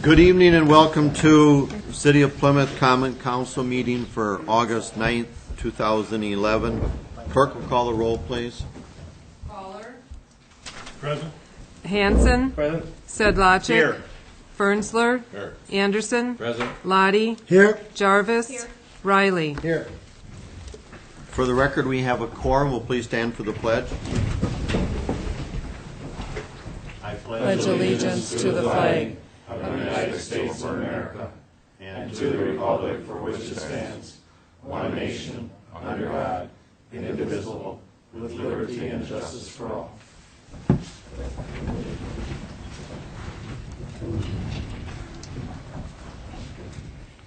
Good evening and welcome to City of Plymouth Common Council meeting for August 9th, 2011. Clerk will call the roll, please. Caller. Present. Hanson. Present. Sedlacek. Here. Fernsler. Here. Anderson. Present. Lottie. Here. Jarvis. Here. Riley. Here. For the record, we have a quorum. Will please stand for the pledge. I Pledge allegiance to the flag of the United States of America and to the republic for which it stands, one nation, under God, indivisible, with liberty and justice for all.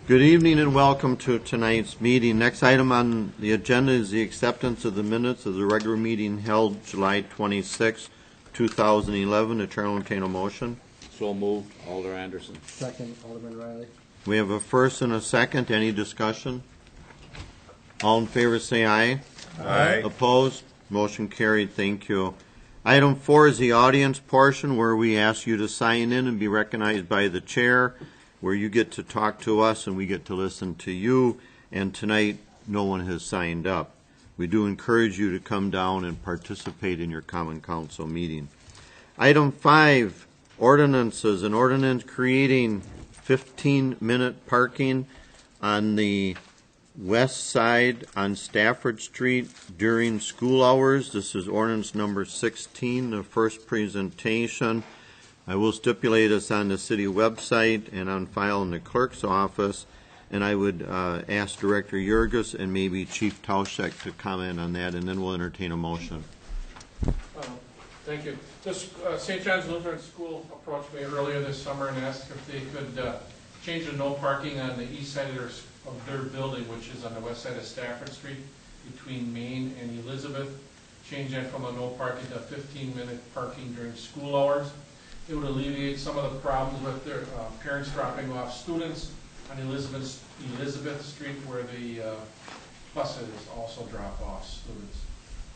Good evening and welcome to tonight's meeting. Next item on the agenda is the acceptance of the minutes of the regular meeting held July 26, 2011. The chair will entertain a motion. So moved. Alder Anderson. Second, Alderman Riley. We have a first and a second. Any discussion? All in favor say aye. Aye. Opposed? Motion carried. Thank you. Item 4 is the audience portion where we ask you to sign in and be recognized by the chair, where you get to talk to us and we get to listen to you. And tonight, no one has signed up. We do encourage you to come down and participate in your Common Council meeting. Item 5, ordinances. An ordinance creating 15-minute parking on the west side on Stafford Street during school hours. This is ordinance number 16, the first presentation. I will stipulate this on the city website and on file in the clerk's office. And I would ask Director Jurgis and maybe Chief Tauschek to comment on that, and then we'll entertain a motion. Thank you. This St. John's Lutheran School approached me earlier this summer and asked if they could change the no parking on the east side of their building, which is on the west side of Stafford Street between Main and Elizabeth. Change that from a no parking to 15-minute parking during school hours. It would alleviate some of the problems with their parents dropping off students on Elizabeth Street, where the buses also drop off students.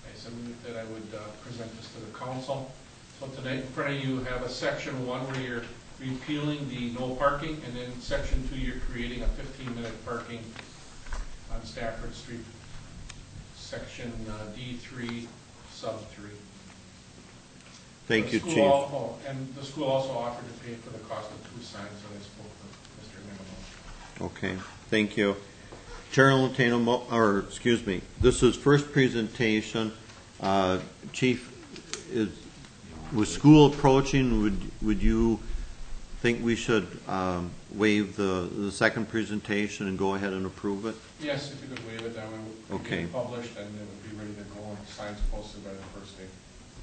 I said that I would present this to the council. So tonight in front of you have a section 1 where you're repealing the no parking, and then section 2 you're creating a 15-minute parking on Stafford Street, section D3 sub 3. Thank you, Chief. And the school also offered to pay for the cost of 2 signs, so I spoke with Mr. Minimum. Okay, thank you. Chair will entertain this is first presentation. Chief, with school approaching, would you think we should waive the second presentation and go ahead and approve it? Yes, if you could waive it, that way we Okay. get it published and it would be ready to go and signs posted by the first day.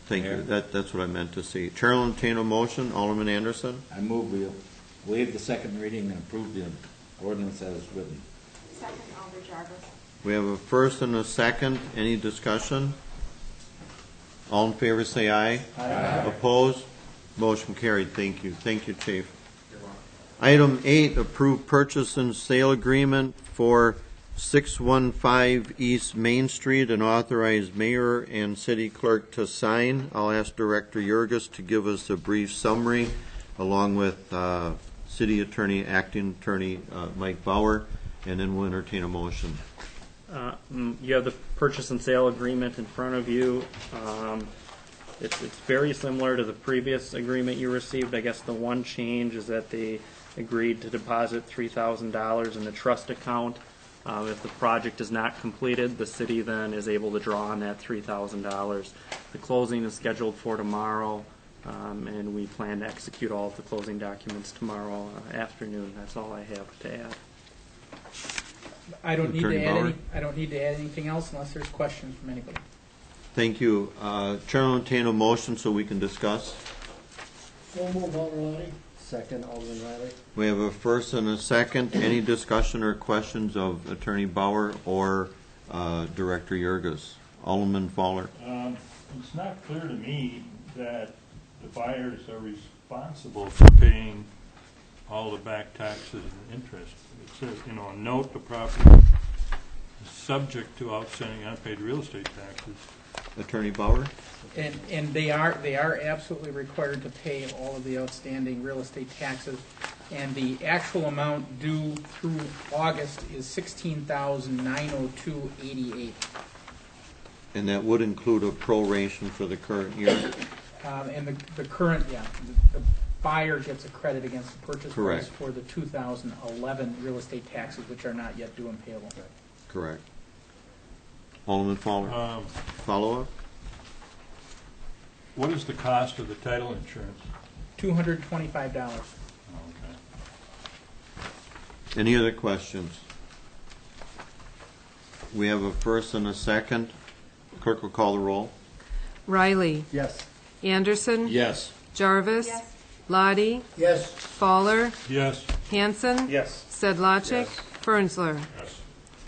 Thank you. That's what I meant to see. Chair will entertain a motion. Alderman Anderson. I move we waive the second reading and approve the ordinance as written. Second, Alder Jarvis. We have a first and a second. Any discussion? All in favor say aye. Aye. Opposed? Motion carried. Thank you. Thank you, Chief. Item 8, approve purchase and sale agreement for 615 East Main Street and authorize mayor and city clerk to sign. I'll ask Director Jurgis to give us a brief summary along with city attorney, acting attorney Mike Bauer, and then we'll entertain a motion. You have the purchase and sale agreement in front of you. It's very similar to the previous agreement you received. I guess the one change is that they agreed to deposit $3,000 in the trust account. If the project is not completed, the city then is able to draw on that $3,000. The closing is scheduled for tomorrow, and we plan to execute all of the closing documents tomorrow afternoon. That's all I have to add. I don't need Attorney to add Bauer? I don't need to add anything else unless there's questions from anybody. Thank you. Chair will entertain a motion so we can discuss. So move, Alderman Riley. Second, Alderman Riley. We have a first and a second. Any discussion or questions of Attorney Bauer or Director Jurgis? Alderman Fowler. It's not clear to me that the buyers are responsible for paying all the back taxes and interest. It says, note the property is subject to outstanding unpaid real estate taxes. Attorney Bauer? And they are absolutely required to pay all of the outstanding real estate taxes. And the actual amount due through August is $16,902.88. And that would include a proration for the current year? And the current, the buyer gets a credit against the purchase Correct. price for the 2011 real estate taxes, which are not yet due and payable. Correct. Alderman Fowler, follow-up? What is the cost of the title insurance? $225. Okay. Any other questions? We have a first and a second. Clerk will call the roll. Riley. Yes. Anderson. Yes. Jarvis. Yes. Lottie. Yes. Fowler. Yes. Hanson. Yes. Sedlacek. Fernsler.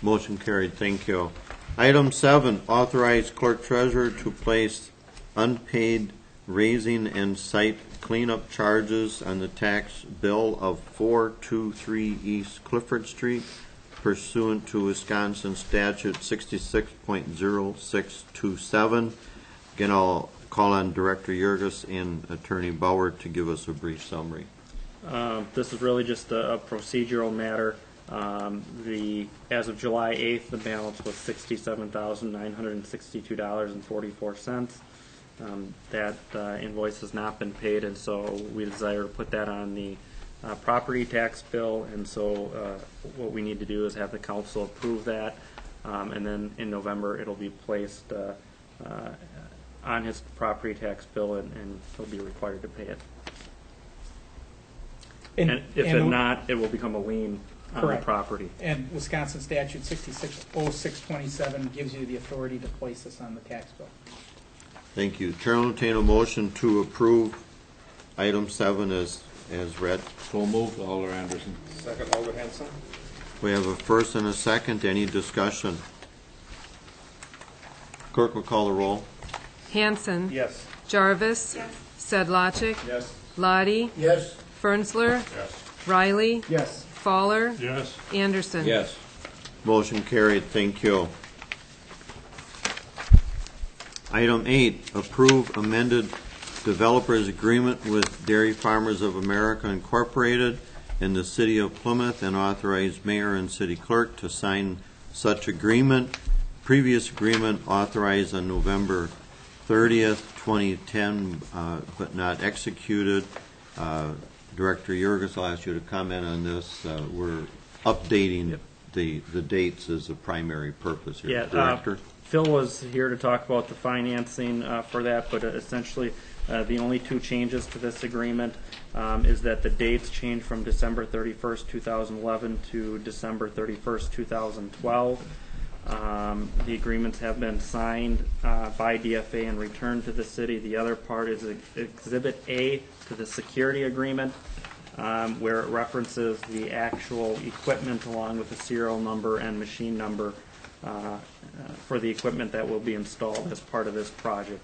Motion carried, thank you. Item 7, authorize clerk treasurer to place unpaid raising and site cleanup charges on the tax bill of 423 East Clifford Street pursuant to Wisconsin statute 66.0627. Again, I'll call on Director Jurgis and Attorney Bauer to give us a brief summary. This is really just a procedural matter. As of July 8th, the balance was $67,962.44. That invoice has not been paid, and so we desire to put that on the property tax bill. And so what we need to do is have the council approve that, and then in November it'll be placed on his property tax bill, and he'll be required to pay it. And if not, it will become a lien on the Correct. property. And Wisconsin statute 660627 gives you the authority to place this on the tax bill. Thank you. Chair will entertain a motion to approve item 7 as read. So moved, Alder Anderson. Second, Alder Hanson. We have a first and a second. Any discussion? Clerk will call the roll. Hanson. Yes. Jarvis. Yes. Sedlacek. Yes. Lottie. Yes. Fernsler. Yes. Riley. Yes. Fowler. Yes. Anderson. Yes. Motion carried. Thank you. Item 8, approve amended developers agreement with Dairy Farmers of America Incorporated and the City of Plymouth, and authorize mayor and city clerk to sign such agreement. Previous agreement authorized on November 30th, 2010, but not executed. Director Jurgis, I'll ask you to comment on this. We're updating the dates as a primary purpose here. Yeah, Director? Phil was here to talk about the financing for that, but essentially the only two changes to this agreement is that the dates change from December 31st, 2011 to December 31st, 2012. The agreements have been signed by DFA and returned to the city. The other part is Exhibit A to the security agreement, where it references the actual equipment along with the serial number and machine number for the equipment that will be installed as part of this project.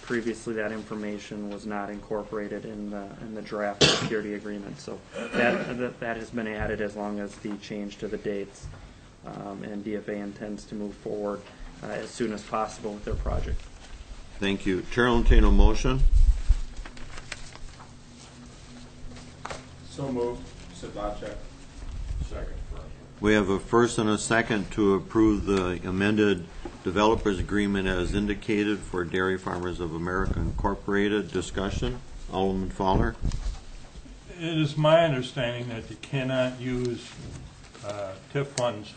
Previously, that information was not incorporated in the draft security agreement, so that has been added as long as the change to the dates. And DFA intends to move forward as soon as possible with their project. Thank you. Chair will entertain a motion. So moved. Sedlacek. Second. We have a first and a second to approve the amended developers agreement as indicated for Dairy Farmers of America Incorporated. Discussion. Alderman Fowler. It is my understanding that you cannot use TIF funds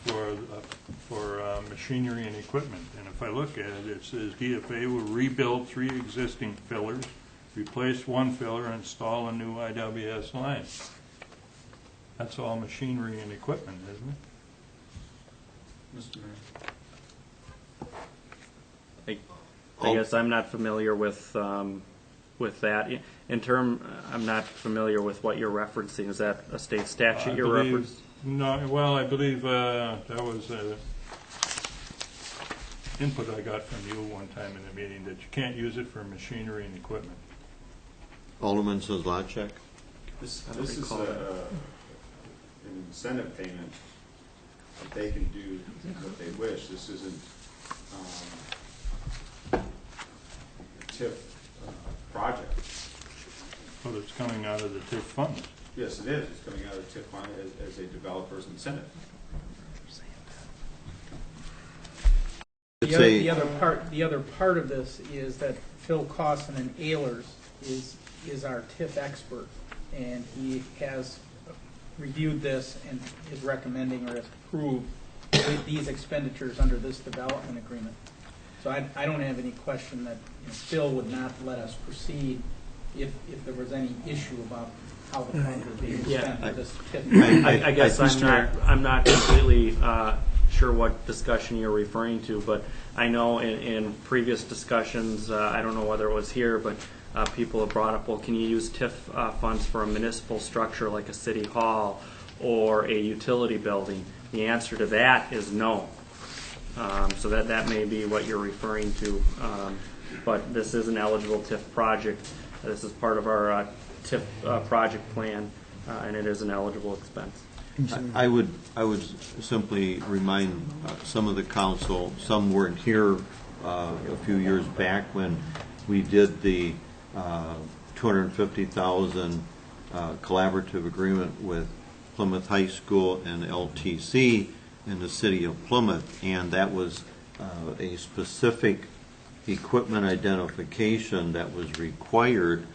for machinery and equipment. And if I look at it, it says DFA will rebuild 3 existing fillers, replace 1 filler, and install a new IWS line. That's all machinery and equipment, isn't it? Mr. Mayor. I guess I'm not familiar with that. I'm not familiar with what you're referencing. Is that a state statute you're referencing? No, well, I believe that was input I got from you one time in the meeting, that you can't use it for machinery and equipment. Alderman Sedlacek. This is an incentive payment that they can do what they wish. This isn't a TIF project. But it's coming out of the TIF funds. Yes, it is. It's coming out of TIF fund as a developer's incentive. It's a- The other part of this is that Phil Cawson and Ehlers is our TIF expert, and he has reviewed this and is recommending or has approved these expenditures under this development agreement. So I don't have any question that Phil would not let us proceed if there was any issue about how the funds are being spent for this TIF. I guess I'm not completely sure what discussion you're referring to, but I know in previous discussions, I don't know whether it was here, but people have brought up, well, can you use TIF funds for a municipal structure like a city hall or a utility building? The answer to that is no. So that may be what you're referring to, but this is an eligible TIF project. This is part of our TIF project plan, and it is an eligible expense. I would simply remind some of the council, some weren't here a few years back when we did the $250,000 collaborative agreement with Plymouth High School and LTC in the city of Plymouth, and that was a specific equipment identification that was required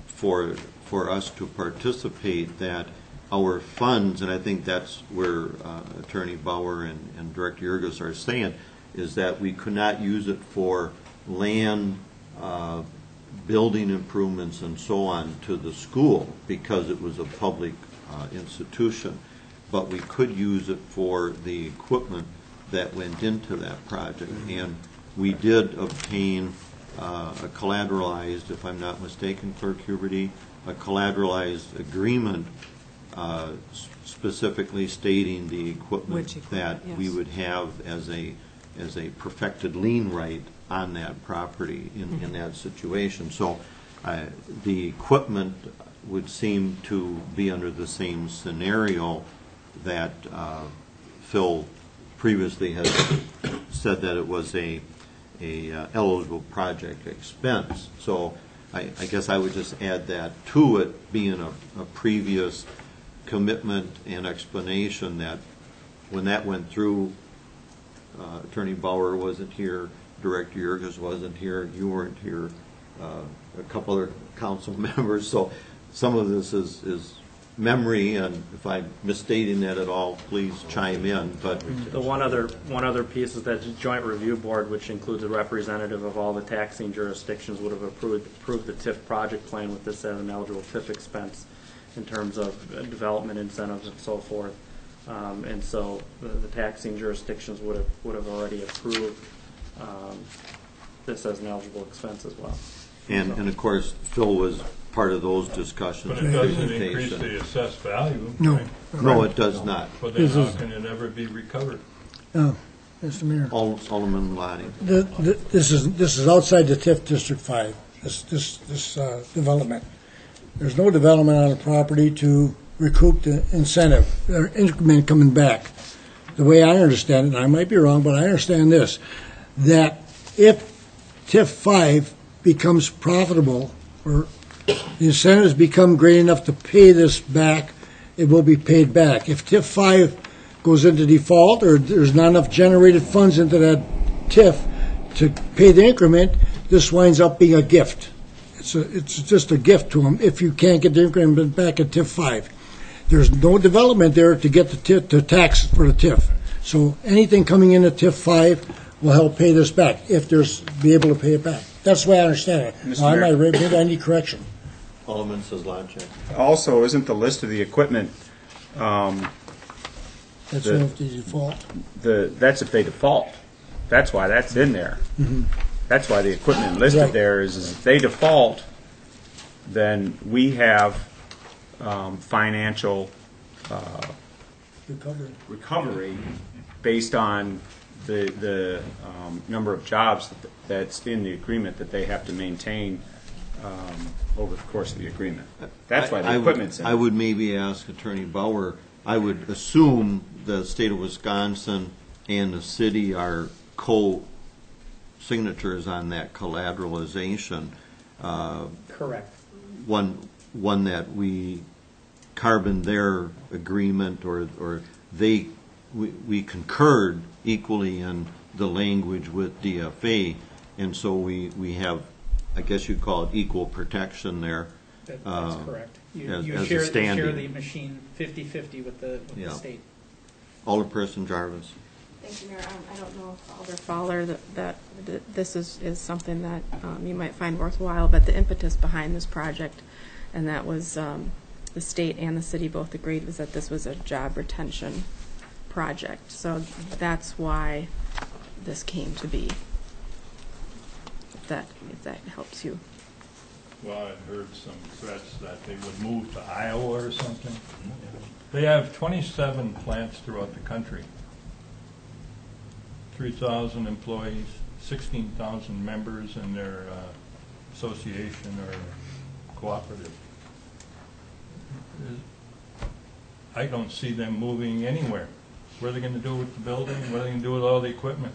for us to participate, that our funds, and I think that's where Attorney Bauer and Director Yergis are saying, is that we could not use it for land, building improvements and so on to the school because it was a public institution, but we could use it for the equipment that went into that project. And we did obtain a collateralized, if I'm not mistaken, Clerk Huberty, a collateralized agreement specifically stating the equipment that we would have as a perfected lien right on that property in that situation. So the equipment would seem to be under the same scenario that Phil previously has said, that it was a eligible project expense. So I guess I would just add that to it, being a previous commitment and explanation that when that went through, Attorney Bauer wasn't here, Director Yergis wasn't here, you weren't here, a couple other council members. So some of this is memory, and if I'm misstating that at all, please chime in. But the one other piece is that the Joint Review Board, which includes a representative of all the taxing jurisdictions, would have approved the TIF project plan with this as an eligible TIF expense in terms of development incentives and so forth. And so the taxing jurisdictions would have already approved this as an eligible expense as well. And of course, Phil was part of those discussions. But it doesn't increase the assessed value. No. Right? No, it does not. But then how can it ever be recovered? Mr. Mayor. Alderman Lottie. This is outside the TIF District 5, this development. There's no development on the property to recoup the incentive, or increment coming back. The way I understand it, and I might be wrong, but I understand this, that if TIF 5 becomes profitable, or the incentives become great enough to pay this back, it will be paid back. If TIF 5 goes into default, or there's not enough generated funds into that TIF to pay the increment, this winds up being a gift. It's just a gift to them if you can't get the increment back at TIF 5. There's no development there to get the tax for the TIF. So anything coming into TIF 5 will help pay this back, if there's be able to pay it back. That's the way I understand it. Now, I might maybe I need correction. Alderman Kozlowski. Also, isn't the list of the equipment, That's if they default. that's if they default. That's why that's in there. Mm-hmm. That's why the equipment listed Right. there is if they default, then we have financial recovery based on the number of jobs that's in the agreement that they have to maintain over the course of the agreement. That's why the equipment's in I would maybe ask Attorney Bauer, I would assume the state of Wisconsin and the city are co-signatures on that collateralization. Correct. One that we carbon their agreement, or we concurred equally in the language with DFA, and so we have, I guess you'd call it equal protection there. That's correct. as You a share standing. the machine 50/50 with the Yeah. state. Alderperson Jarvis. Thank you, Mayor. I don't know if Alder Fowler, that this is something that you might find worthwhile, but the impetus behind this project, and that was the state and the city both agreed, was that this was a job retention project. So that's why this came to be, if that helps you. Well, I'd heard some threats that they would move to Iowa or something. They have 27 plants throughout the country. 3,000 employees, 16,000 members in their association or cooperative. I don't see them moving anywhere. What are they going to do with the building? What are they going to do with all the equipment?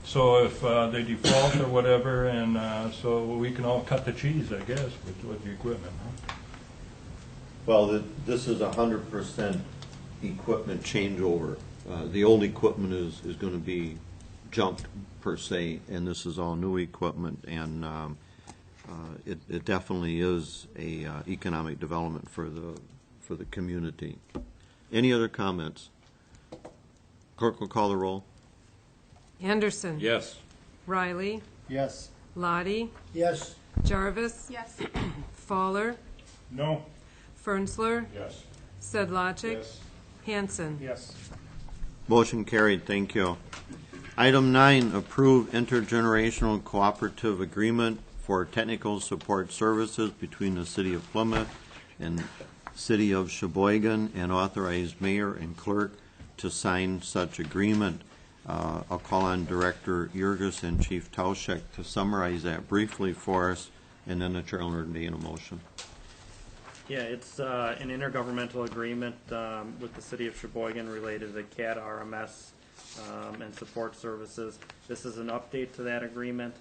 So if they default or whatever, and so we can all cut the cheese, I guess, with the equipment. Huh? Well, this is 100% equipment changeover. The old equipment is going to be junked per se, and this is all new equipment, and it definitely is a economic development for the community. Any other comments? Clerk will call the roll. Anderson. Yes. Riley. Yes. Lottie. Yes. Jarvis. Yes. Fowler. No. Fernsler. Yes. Sedlacek. Hanson. Yes. Motion carried, thank you. Item 9, approve intergenerational cooperative agreement for technical support services between the City of Plymouth and City of Sheboygan, and authorize mayor and clerk to sign such agreement. I'll call on Director Yurgis and Chief Tauschek to summarize that briefly for us, and then the chair will entertain a motion. Yeah, it's an intergovernmental agreement with the City of Sheboygan related to CAD RMS and support services. This is an update to that agreement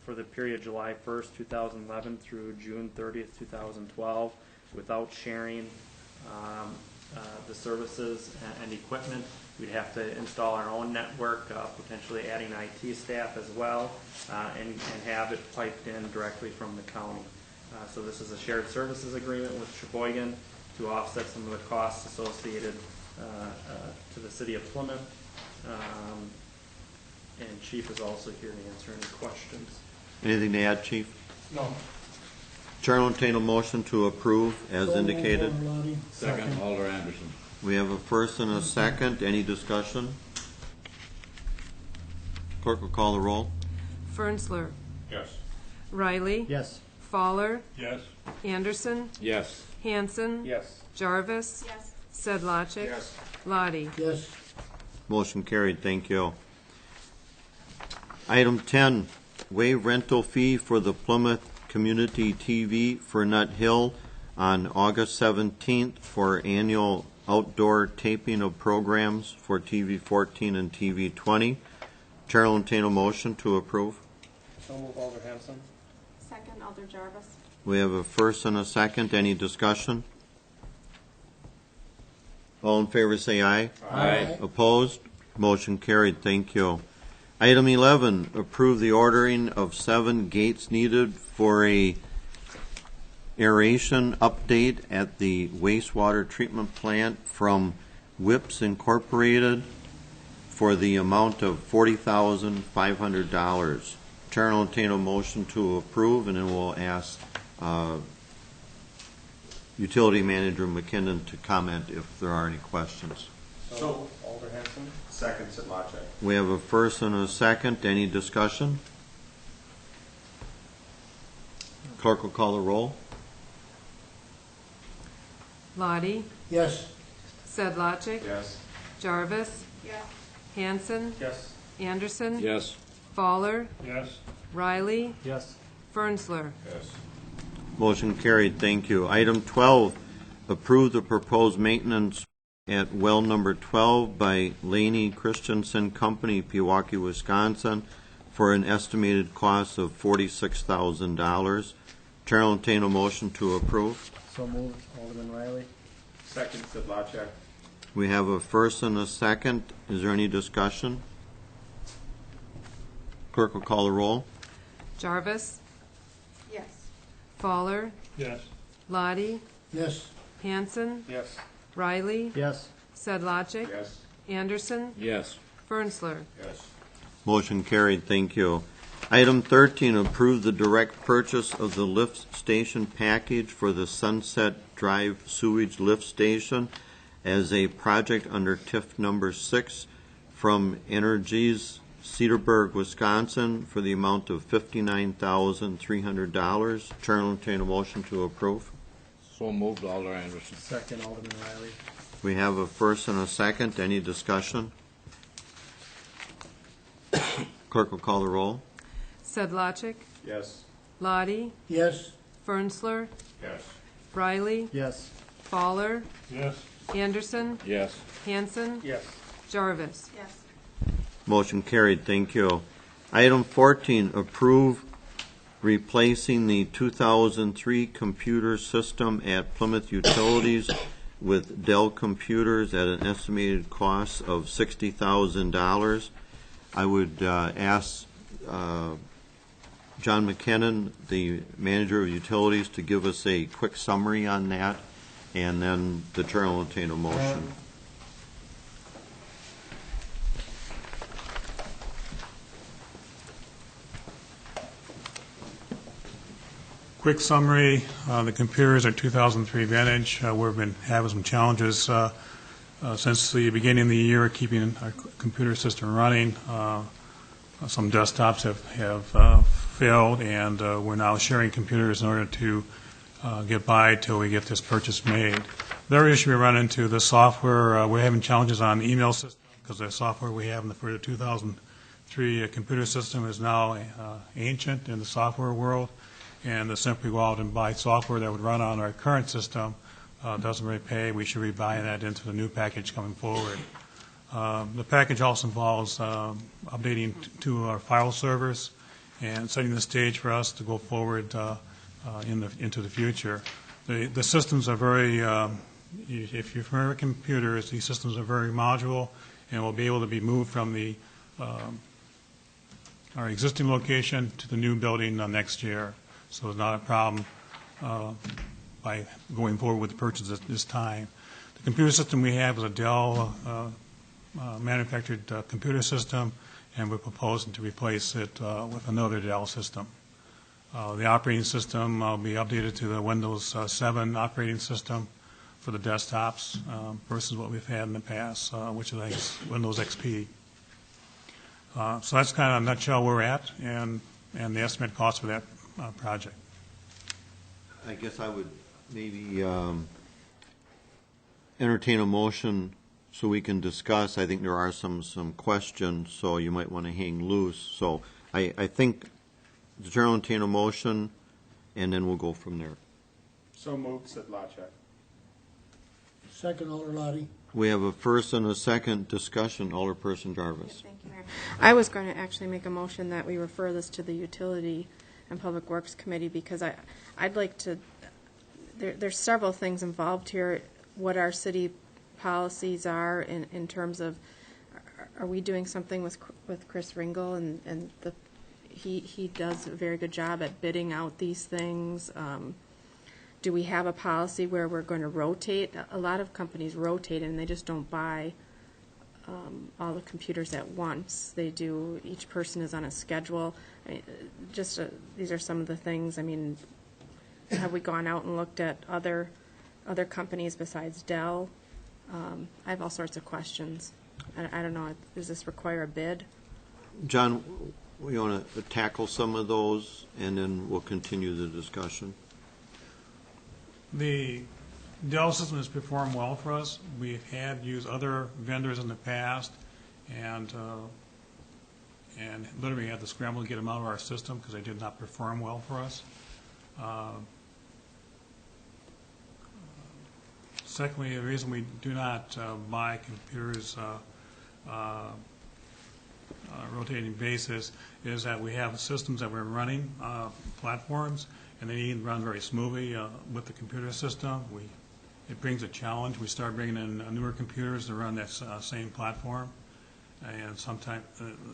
for the period July 1st, 2011 through June 30th, 2012, without sharing the services and equipment. We'd have to install our own network, potentially adding IT staff as well, and have it piped in directly from the county. So this is a shared services agreement with Sheboygan to offset some of the costs associated to the City of Plymouth. And Chief is also here to answer any questions. Anything to add, Chief? No. Chair will entertain a motion to approve as indicated. Second, Alder Anderson. We have a first and a second. Any discussion? Clerk will call the roll. Fernsler. Yes. Riley. Yes. Fowler. Yes. Anderson. Yes. Hanson. Yes. Jarvis. Yes. Sedlacek. Lottie. Yes. Motion carried, thank you. Item 10, waive rental fee for the Plymouth Community TV for Nut Hill on August 17th for annual outdoor taping of programs for TV 14 and TV 20. Chair will entertain a motion to approve. So move, Alder Hanson. Second, Alder Jarvis. We have a first and a second. Any discussion? All in favor say aye. Aye. Opposed? Motion carried. Thank you. Item 11, approve the ordering of 7 gates needed for a aeration update at the wastewater treatment plant from Whips Incorporated for the amount of $40,500. Chair will entertain a motion to approve, and then we'll ask Utility Manager McKinnon to comment if there are any questions. So, Alder Hanson. Second, Sedlacek. We have a first and a second. Any discussion? Clerk will call the roll. Lottie. Yes. Sedlacek. Yes. Jarvis. Yes. Hanson. Yes. Anderson. Yes. Fowler. Yes. Riley. Yes. Fernsler. Yes. Motion carried. Thank you. Item 12, approve the proposed maintenance at well number 12 by Laney Christensen Company, Pewaukee, Wisconsin, for an estimated cost of $46,000. Chair will entertain a motion to approve. So moved. Alderman Riley. Second, Sedlacek. We have a first and a second. Is there any discussion? Clerk will call the roll. Jarvis, Yes. Fowler, Yes. Lottie, Yes. Hanson, Yes. Riley, Yes. Sedlacek, Yes. Anderson, Yes. Fernsler. Yes. Motion carried, thank you. Item 13, approve the direct purchase of the lift station package for the Sunset Drive Sewage Lift Station as a project under TIF number 6 from Energies Cedarburg, Wisconsin, for the amount of $59,300. Chair will entertain a motion to approve. So moved, Alder Anderson. Second, Alderman Riley. We have a first and a second. Any discussion? Clerk will call the roll. Sedlacek, Yes. Lottie, Yes. Fernsler, Yes. Riley, Yes. Fowler, Yes. Anderson, Yes. Hanson, Yes. Jarvis. Yes. Motion carried, thank you. Item 14, approve replacing the 2003 computer system at Plymouth Utilities with Dell computers at an estimated cost of $60,000. I would ask John McKinnon, the manager of utilities, to give us a quick summary on that, and then the chair will entertain a motion. Quick summary, the computers are 2003 vintage. We've been having some challenges since the beginning of the year keeping our computer system running. Some desktops have failed, and we're now sharing computers in order to get by till we get this purchase made. The other issue we run into, the software, we're having challenges on the email system because the software we have for the 2003 computer system is now ancient in the software world. And to simply go out and buy software that would run on our current system doesn't really pay. We should be buying that into the new package coming forward. The package also involves updating to our file servers and setting the stage for us to go forward into the future. The systems are very, if you're familiar with computers, these systems are very modular and will be able to be moved from our existing location to the new building next year. So it's not a problem by going forward with the purchase at this time. The computer system we have is a Dell manufactured computer system, and we're proposing to replace it with another Dell system. The operating system will be updated to the Windows 7 operating system for the desktops versus what we've had in the past, which is Windows XP. So that's kind of in a nutshell where we're at and the estimate cost for that project. I guess I would maybe entertain a motion so we can discuss. I think there are some questions, so you might want to hang loose. So I think the chair will entertain a motion, and then we'll go from there. So moved, Sedlacek. Second, Alder Lottie. We have a first and a second discussion. Alderperson Jarvis. Thank you, Mayor. I was going to actually make a motion that we refer this to the Utility and Public Works Committee because I'd like to, there's several things involved here, what our city policies are in terms of, are we doing something with Chris Ringel and he does a very good job at bidding out these things. Do we have a policy where we're going to rotate? A lot of companies rotate and they just don't buy all the computers at once. They do, each person is on a schedule. These are some of the things. I mean, have we gone out and looked at other companies besides Dell? I have all sorts of questions. I don't know, does this require a bid? John, we want to tackle some of those, and then we'll continue the discussion. The Dell system has performed well for us. We've had used other vendors in the past, and literally had to scramble to get them out of our system because they did not perform well for us. Secondly, the reason we do not buy computers on a rotating basis is that we have systems that we're running, platforms, and they need to run very smoothly with the computer system. It brings a challenge. We start bringing in newer computers to run that same platform, and sometimes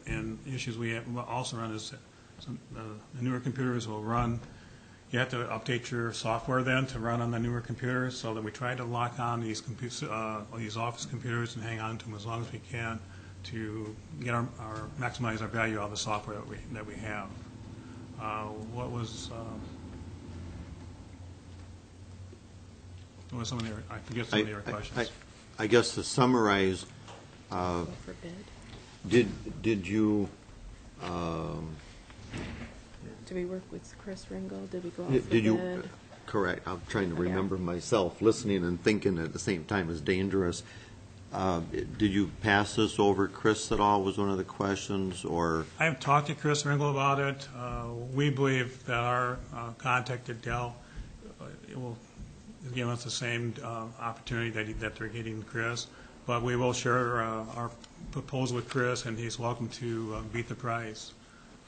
and issues we have also run is the newer computers will run. You have to update your software then to run on the newer computers, so that we try to lock on these office computers and hang on to them as long as we can to get maximize our value out of the software that we have. What was some of the, I forget some of your questions. I guess to summarize, Go for bid. did you, Did we work with Chris Ringel? Did we go out for did you, bid? correct, I'm trying to remember myself, listening and thinking at the same time is dangerous. Did you pass this over Chris at all, was one of the questions, or? I have talked to Chris Ringel about it. We believe that our contact at Dell will give us the same opportunity that they're getting Chris, but we will share our proposal with Chris, and he's welcome to beat the price.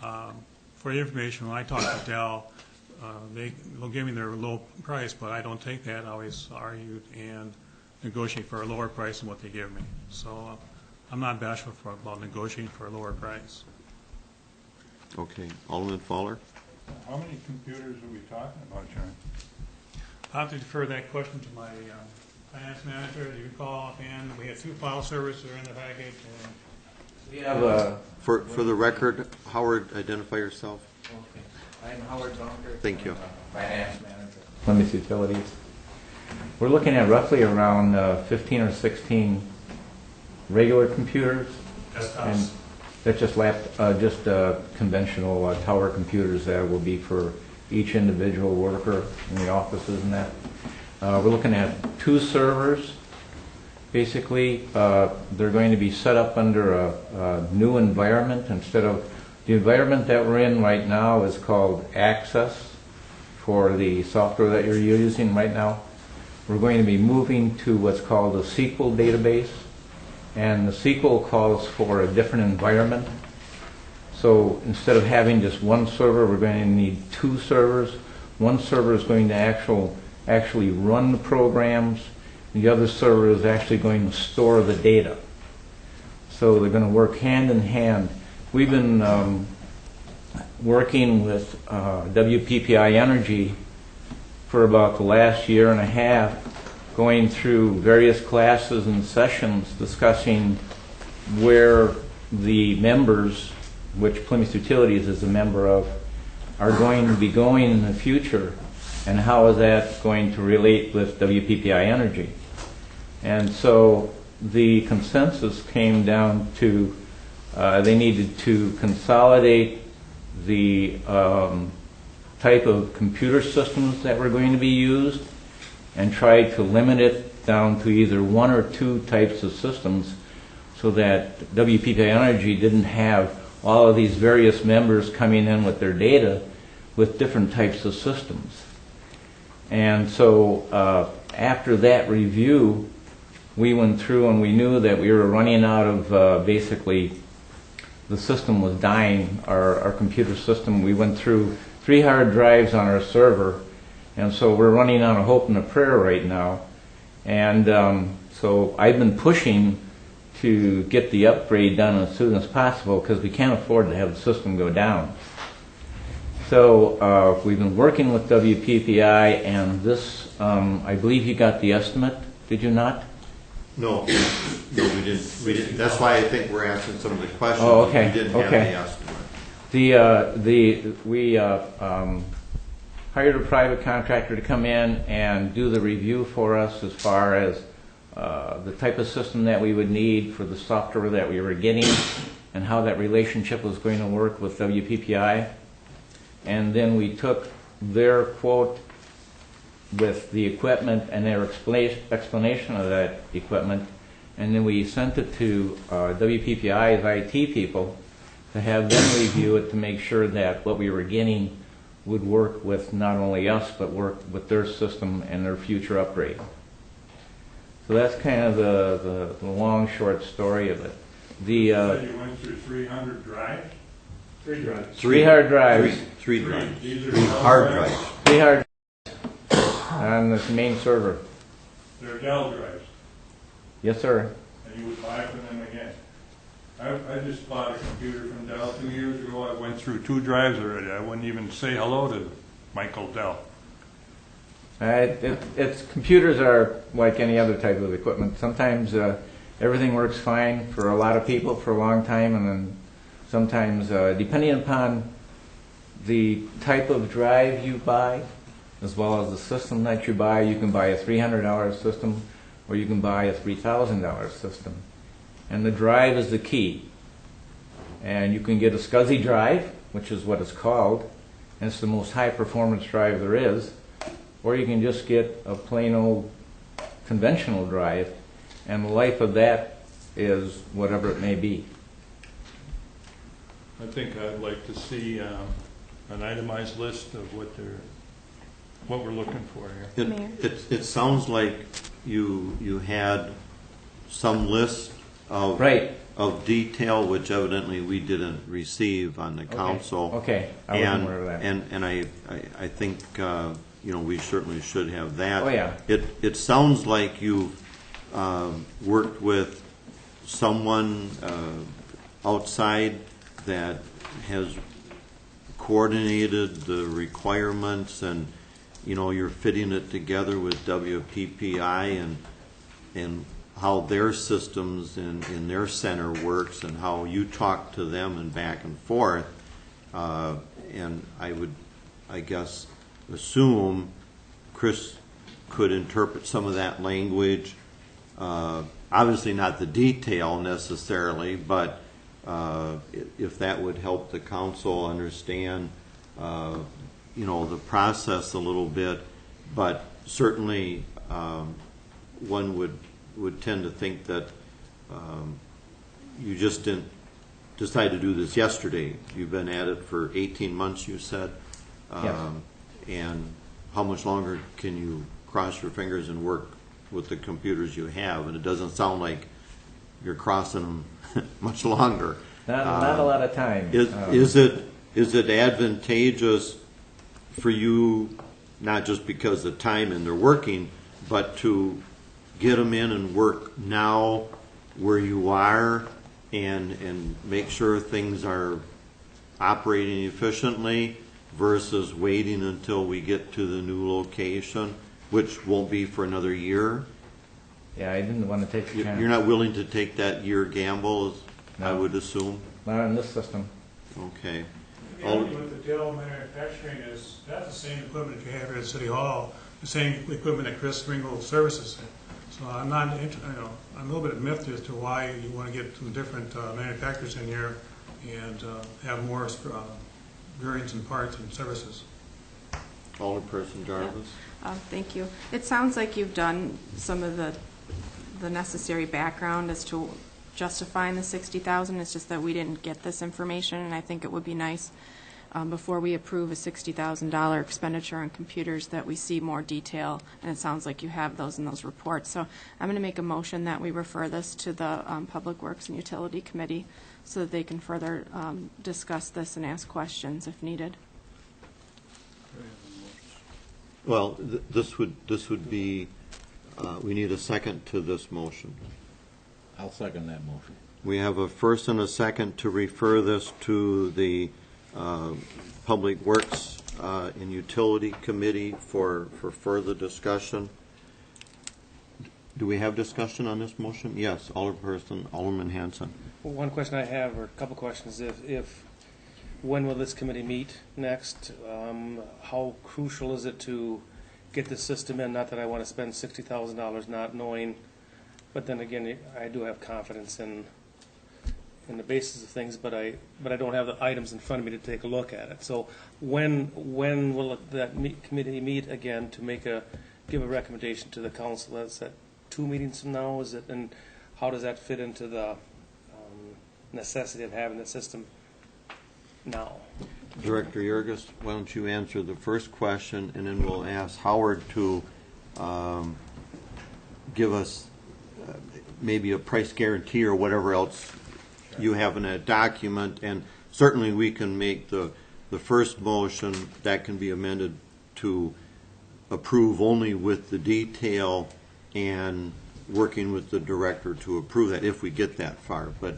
For your information, when I talk to Dell, they'll give me their low price, but I don't take that. I always argue and negotiate for a lower price than what they give me. So I'm not bashful about negotiating for a lower price. Okay, Alderman Fowler? How many computers are we talking about, John? I'll have to defer that question to my finance manager. As you recall offhand, we have 2 file servers that are in the package. We have For the record, Howard, identify yourself. okay. I'm Howard Zonker. Thank you. Finance manager. Plymouth Utilities. We're looking at roughly around 15 or 16 regular computers. And that's just conventional tower computers that will be for each individual worker in the offices and that. We're looking at 2 servers. Basically, they're going to be set up under a new environment. Instead of the environment that we're in right now is called Access for the software that you're using right now. We're going to be moving to what's called a SQL database, and the SQL calls for a different environment. So instead of having just 1 server, we're going to need 2 servers. 1 server is going to actually run the programs. The other server is actually going to store the data. So they're going to work hand in hand. We've been working with WPPI Energy for about the last year and a half, going through various classes and sessions discussing where the members, which Plymouth Utilities is a member of, are going to be going in the future, and how is that going to relate with WPPI Energy. And so the consensus came down to they needed to consolidate the type of computer systems that were going to be used and try to limit it down to either 1 or 2 types of systems, so that WPPI Energy didn't have all of these various members coming in with their data with different types of systems. And so after that review, we went through and we knew that we were running out of basically the system was dying, our computer system. We went through 3 hard drives on our server, and so we're running on a hope and a prayer right now. And so I've been pushing to get the upgrade done as soon as possible, because we can't afford to have the system go down. So we've been working with WPPI, and this, I believe you got the estimate, did you not? No, we didn't. That's why I think we're asking some of the questions. Oh, okay. We didn't have the estimate. We hired a private contractor to come in and do the review for us as far as the type of system that we would need for the software that we were getting and how that relationship was going to work with WPPI. And then we took their quote with the equipment and their explanation of that equipment, and then we sent it to WPPI's IT people to have them review it to make sure that what we were getting would work with not only us, but work with their system and their future upgrade. So that's kind of the long, short story of it. You said you went through 300 drives? 3 drives. 3 hard drives. Three drives. These are 3 hard drives. 3 hard on the main server. They're Dell drives, Yes, sir. and you would buy from them again. I just bought a computer from Dell 2 years ago. I went through 2 drives already. I wouldn't even say hello to Michael Dell. It's computers are like any other type of equipment. Sometimes everything works fine for a lot of people for a long time, and then sometimes, depending upon the type of drive you buy, as well as the system that you buy, you can buy a $300 system, or you can buy a $3,000 system. And the drive is the key. And you can get a SCSI drive, which is what it's called, and it's the most high performance drive there is. Or you can just get a plain old conventional drive, and the life of that is whatever it may be. I think I'd like to see an itemized list of what we're looking for here. Mayor? It sounds like you had some list of Right. of detail, which evidently we didn't receive on the council. Okay, I wasn't aware of that. And I think, we certainly should have that. Oh, yeah. It sounds like you've worked with someone outside that has coordinated the requirements, and you're fitting it together with WPPI and how their systems in their center works, and how you talk to them and back and forth. And I would, I guess, assume Chris could interpret some of that language. Obviously not the detail necessarily, but if that would help the council understand, the process a little bit. But certainly, one would tend to think that you just didn't decide to do this yesterday. You've been at it for 18 months, you said. Yes. And how much longer can you cross your fingers and work with the computers you have? And it doesn't sound like you're crossing them much longer. Not a lot of time. Is it advantageous for you, not just because of time and they're working, but to get them in and work now where you are and make sure things are operating efficiently versus waiting until we get to the new location, which won't be for another year? Yeah, I didn't want to take the chance. You're not willing to take that year gamble, I would assume? Not in this system. Okay. The reality with the Dell manufacturing is that's the same equipment you have here at City Hall, the same equipment that Chris Ringgold services. So I'm not, I'm a little bit miffed as to why you want to get some different manufacturers in here and have more variants in parts and services. Alderperson Jarvis? Thank you. It sounds like you've done some of the necessary background as to justifying the $60,000. It's just that we didn't get this information, and I think it would be nice before we approve a $60,000 expenditure on computers that we see more detail, and it sounds like you have those in those reports. So I'm going to make a motion that we refer this to the Public Works and Utility Committee so that they can further discuss this and ask questions if needed. Well, this would be, we need a second to this motion. I'll second that motion. We have a first and a second to refer this to the Public Works and Utility Committee for further discussion. Do we have discussion on this motion? Yes, Alderman Hanson. Well, one question I have, or a couple questions, when will this committee meet next? How crucial is it to get the system in? Not that I want to spend $60,000 not knowing, but then again, I do have confidence in the basis of things, but I don't have the items in front of me to take a look at it. So when will that committee meet again to give a recommendation to the council? Is that 2 meetings from now? Is it, and how does that fit into the necessity of having the system now? Director Yergis, why don't you answer the first question, and then we'll ask Howard to give us maybe a price guarantee or whatever else you have in a document, and certainly we can make the first motion that can be amended to approve only with the detail and working with the director to approve that if we get that far. But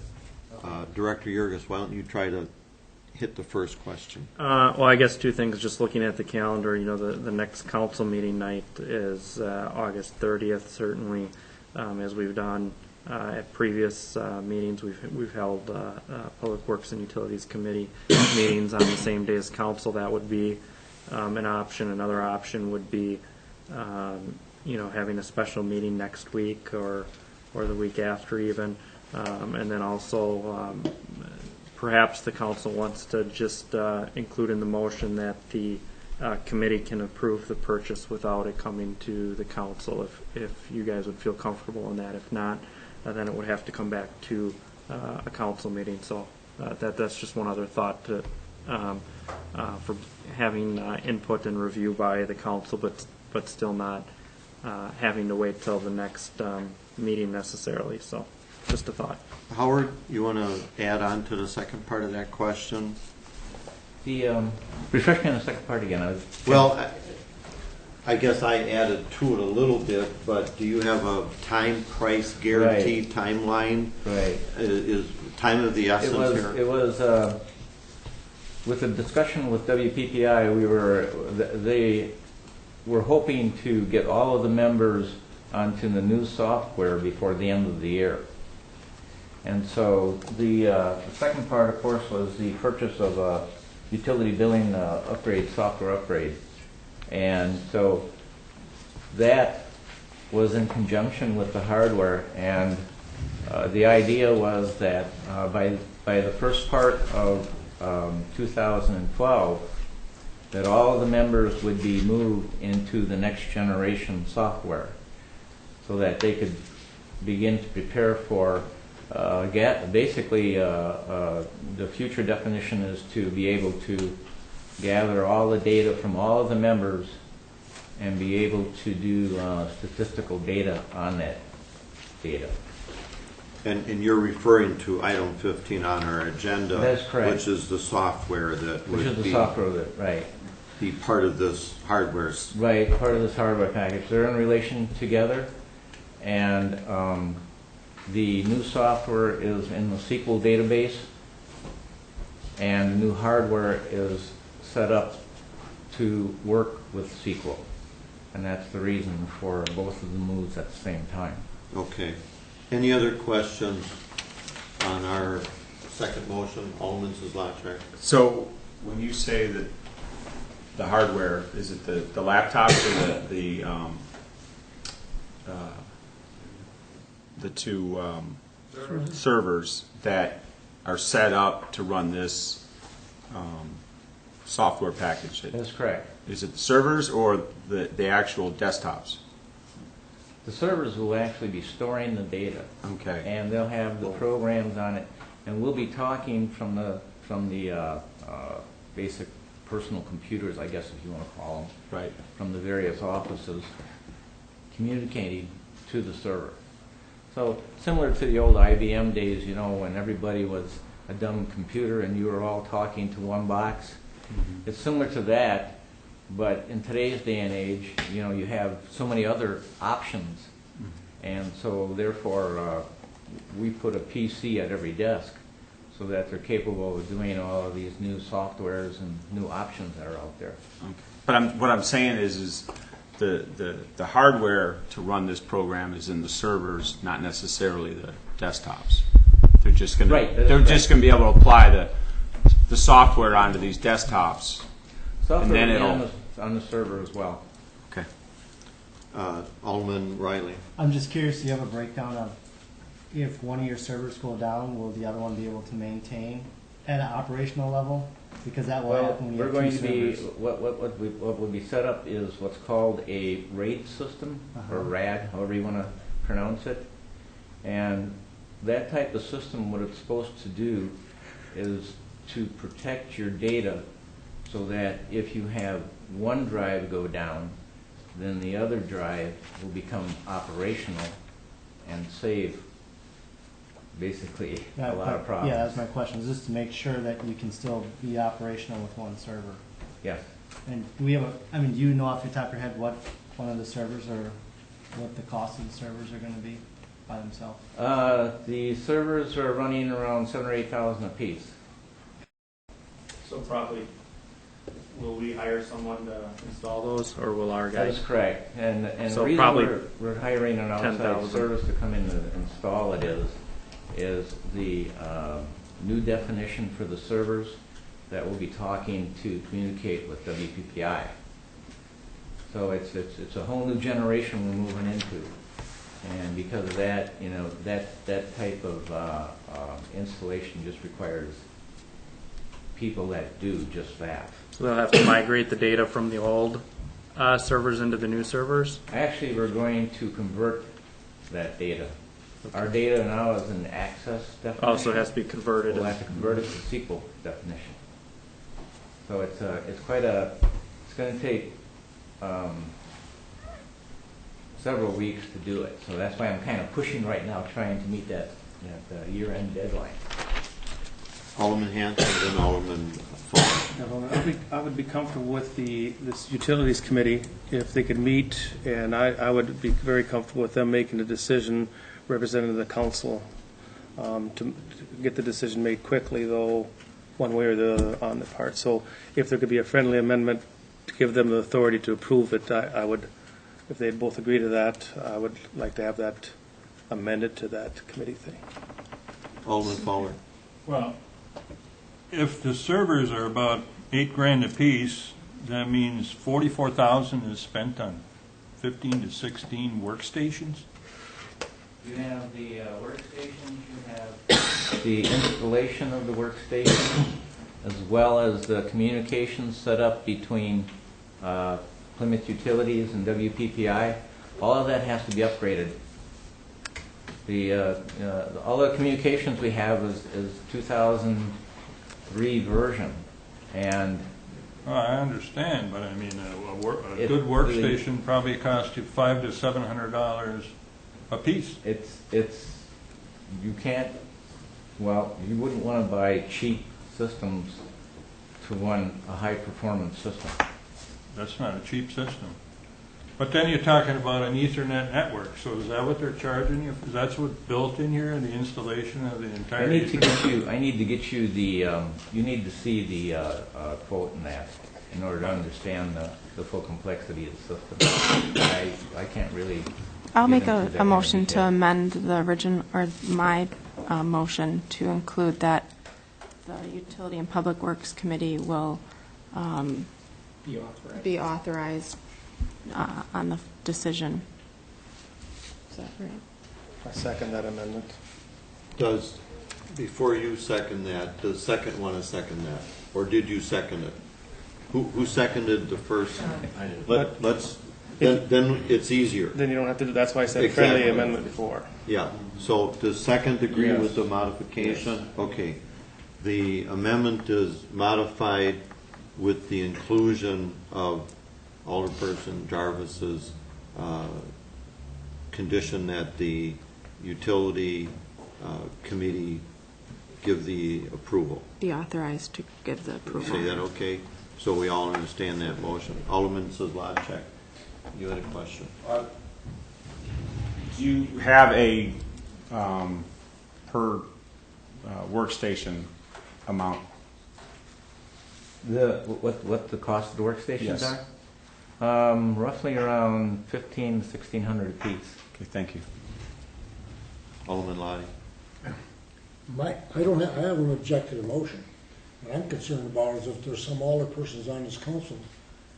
Director Jurgis, why don't you try to hit the first question? Well, I guess two things. Just looking at the calendar, the next council meeting night is August 30th. Certainly, as we've done at previous meetings, we've held Public Works and Utilities Committee meetings on the same day as council. That would be an option. Another option would be, having a special meeting next week or the week after even, and then also. Perhaps the council wants to just include in the motion that the committee can approve the purchase without it coming to the council, if you guys would feel comfortable in that. If not, then it would have to come back to a council meeting. So that's just one other thought to, for having input and review by the council, but still not having to wait till the next meeting necessarily. So just a thought. Howard, you want to add on to the second part of that question? The refresh me on the second part again. Well, I guess I added to it a little bit, but do you have a time, price, guarantee, timeline? Right. Is time of the essence here? It was with the discussion with WPPI. They were hoping to get all of the members onto the new software before the end of the year. And so the second part, of course, was the purchase of a utility billing software upgrade. And so that was in conjunction with the hardware. And the idea was that by the first part of 2012, that all of the members would be moved into the next generation software so that they could begin to prepare for basically, the future definition is to be able to gather all the data from all of the members and be able to do statistical data on that data. And you're referring to item 15 on our agenda. That's correct. Which is the software that would be part of this hardware. Right, part of this hardware package. They're in relation together, and the new software is in the SQL database, and the new hardware is set up to work with SQL. And that's the reason for both of the moves at the same time. Okay. Any other questions on our second motion? Alderman Zlotchek. So when you say that the hardware, is it the laptops or the two servers that are set up to run this software package? That's correct. Is it the servers or the actual desktops? The servers will actually be storing the data. Okay. And they'll have the programs on it, and we'll be talking from the basic personal computers, I guess, if you want to call them, right, from the various offices, communicating to the server. So similar to the old IBM days, when everybody was a dumb computer and you were all talking to one box. Mm-hmm. It's similar to that, but in today's day and age, you have so many other options. Mm-hmm. And so therefore, we put a PC at every desk so that they're capable of doing all of these new softwares and new options that are out there. Okay. But what I'm saying is the hardware to run this program is in the servers, not necessarily the desktops. They're just going to be able to apply the software onto these desktops. Software and then will be on the server as well. Okay. Alderman Riley. I'm just curious, do you have a breakdown of if one of your servers go down, will the other one be able to maintain at an operational level? Because that will happen when you have two servers. What will be set up is what's called a RAID system, or RAD, however you want to pronounce it. And that type of system, what it's supposed to do is to protect your data so that if you have one drive go down, then the other drive will become operational and save basically a lot of problems. Yeah, that's my question. Is this to make sure that you can still be operational with one server? Yes. And do we have do you know off the top of your head what one of the servers or what the cost of the servers are going to be by themselves? The servers are running around $7,000 or $8,000 a piece. So probably, will we hire someone to install those, or will our That guys? is correct. And So the reason probably we're hiring an outside 10,000. service to come in and install it is the new definition for the servers that we'll be talking to communicate with WPPI. So it's a whole new generation we're moving into. And because of that, you know, that type of installation just requires people that do just that. So they'll have to migrate the data from the old servers into the new servers? Actually, we're going to convert that data. Okay. Our data now is an access definition. Oh, so it has to be converted. We'll have to convert it to SQL definition. So it's going to take several weeks to do it. So that's why I'm kind of pushing right now, trying to meet that year-end deadline. Alderman Hanson, then Alderman Fuller. I would be comfortable with this utilities committee if they could meet, and I would be very comfortable with them making a decision representing the council to get the decision made quickly, though, one way or the other on the part. So if there could be a friendly amendment to give them the authority to approve it, I would, if they'd both agree to that, I would like to have that amended to that committee thing. Alderman Fuller. Well, if the servers are about $8,000 a piece, that means 44,000 is spent on 15 to 16 workstations. You have the workstations, you have the installation of the workstations, as well as the communications set up between Plymouth Utilities and WPPI. All of that has to be upgraded. All the communications we have is 2003 version, and Well, I understand, but I mean, a good workstation probably costs you $500 to $700 a piece. You can't, well, you wouldn't want to buy cheap systems to run a high-performance system. That's not a cheap system. But then you're talking about an Ethernet network, so is that what they're charging you? Is that what's built in here, the installation of the entire Ethernet? I need to get you the, you need to see the quote in that in order to understand the full complexity of the system. I can't really. I'll make get into that a motion detail. to amend the original, or my motion to include that the Utility and Public Works Committee will be authorized on the decision. Is that right? I second that amendment. Before you second that, does second want to second that? Or did you second it? Who seconded the first? Then it's easier. Then you don't have to do, that's why I said Exactly. friendly amendment before. Yeah, so does second agree Yes. with the modification? Okay. The amendment is modified with the inclusion of Alderperson Jarvis's condition that the utility committee give the approval. Be authorized to give the approval. Say that okay? So we all understand that motion. Alderman Zlotchek, you had a question? Do you have a per workstation amount? What the cost of the workstations Yes. are? Roughly around $1,500 to $1,600 a piece. Okay, thank you. Alderman Lottie. I haven't objected to the motion. What I'm concerned about is if there's some older persons on this council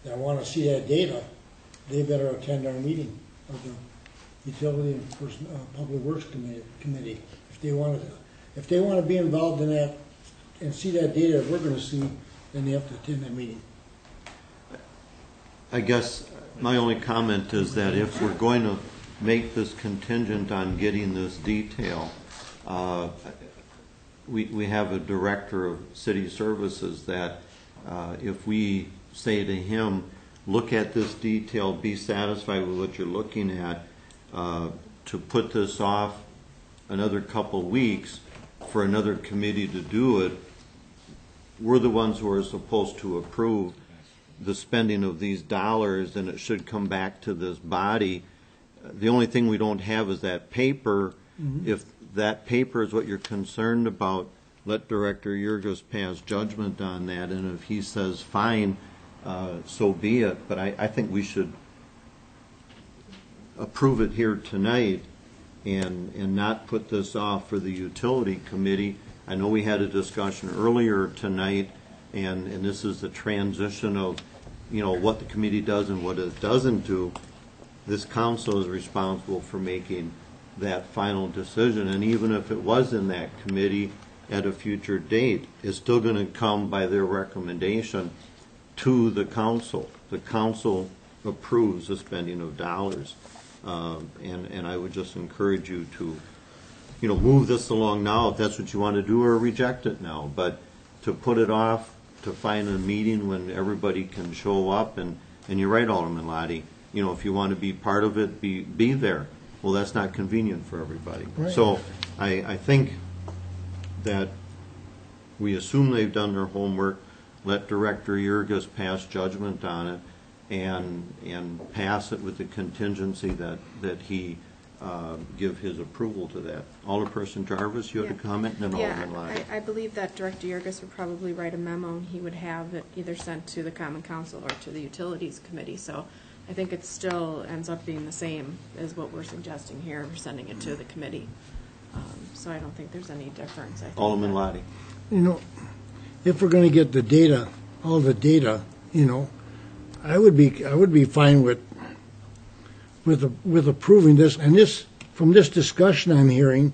that want to see that data, they better attend our meeting of the Utility and Public Works Committee. If they want to be involved in that and see that data that we're going to see, then they have to attend that meeting. I guess my only comment is that if we're going to make this contingent on getting this detail, we have a director of city services that if we say to him, look at this detail, be satisfied with what you're looking at, to put this off another couple weeks for another committee to do it, we're the ones who are supposed to approve the spending of these dollars, then it should come back to this body. The only thing we don't have is that paper. If that paper is what you're concerned about, let Director Yergis pass judgment on that, and if he says fine, so be it. But I think we should approve it here tonight and not put this off for the utility committee. I know we had a discussion earlier tonight, and this is the transition of, what the committee does and what it doesn't do. This council is responsible for making that final decision, and even if it was in that committee at a future date, it's still going to come by their recommendation to the council. The council approves the spending of dollars, and I would just encourage you to, move this along now if that's what you want to do, or reject it now. But to put it off to find a meeting when everybody can show up, and you're right, Alderman Lottie, if you want to be part of it, be there. Well, that's not convenient for everybody. Right. So I think that we assume they've done their homework, let Director Yergis pass judgment on it, and pass it with the contingency that he give his approval to that. Alderperson Jarvis, you had a comment, and then Alderman Lottie. I believe that Director Yergis would probably write a memo, and he would have it either sent to the Common Council or to the Utilities Committee. So I think it still ends up being the same as what we're suggesting here. We're sending it to the committee. So I don't think there's any difference. I think Alderman Lottie. If we're going to get the data, all the data, I would be fine with approving this. And from this discussion I'm hearing,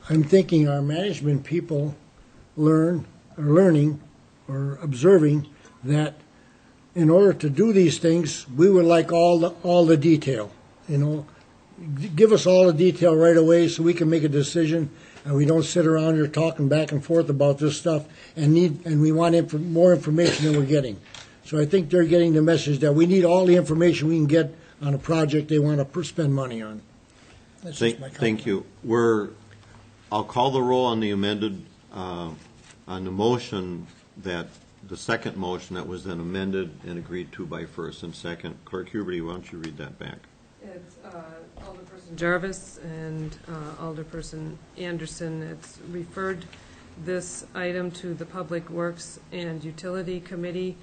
I'm thinking our management people are learning or observing that in order to do these things, we would like all the detail. Give us all the detail right away so we can make a decision, and we don't sit around here talking back and forth about this stuff and we want more information than we're getting. So I think they're getting the message that we need all the information we can get on a project they want to spend money on. That's just my comment. Thank you. I'll call the roll on the amended, on the motion the second motion that was then amended and agreed to by first and second. Clerk Huberty, why don't you read that back? It's Alderperson Jarvis and Alderperson Anderson. It's referred this item to the Public Works and Utility Committee,